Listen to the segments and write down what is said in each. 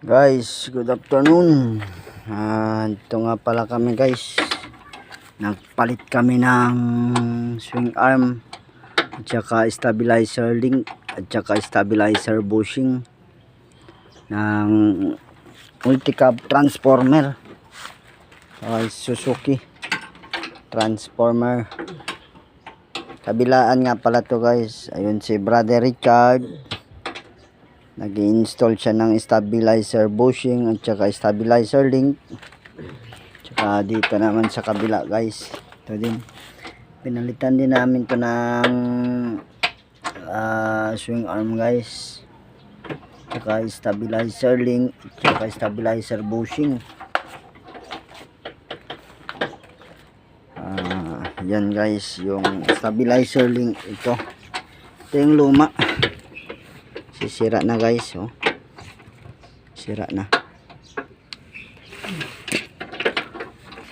Guys, good afternoon. Ito nga pala kami guys. Nagpalit kami ng swing arm at saka stabilizer link at saka stabilizer bushing ng multi-cab transformer. Suzuki transformer. Kabilaan nga pala to guys. Ayun si Brother Richard. Nag-install siya ng stabilizer bushing at saka stabilizer link. Tsaka dito naman sa kabila guys, ito din pinalitan din namin to ng swing arm guys, tsaka stabilizer link, tsaka stabilizer bushing. Yan guys, yung stabilizer link. Ito yung luma, sisira na guys, oh. Sira na.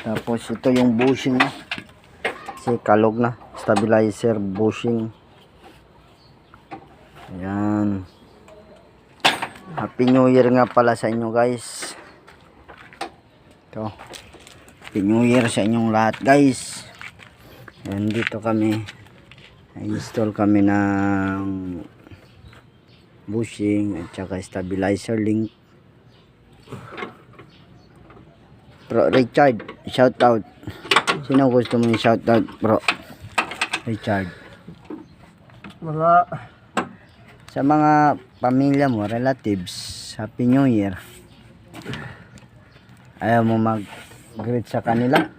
Tapos ito yung bushing na, kasi kalog na. Stabilizer bushing. Ayan. Happy New Year nga pala sa inyo guys. Ito, Happy New Year sa inyong lahat guys. Ayan, dito kami install kami ng bushing at saka stabilizer link. Bro Richard, shout out. Sino gusto mo yung shout out, bro Richard? Sa mga pamilya mo, relatives, Happy New Year. Ayaw mo mag-greet sa kanila?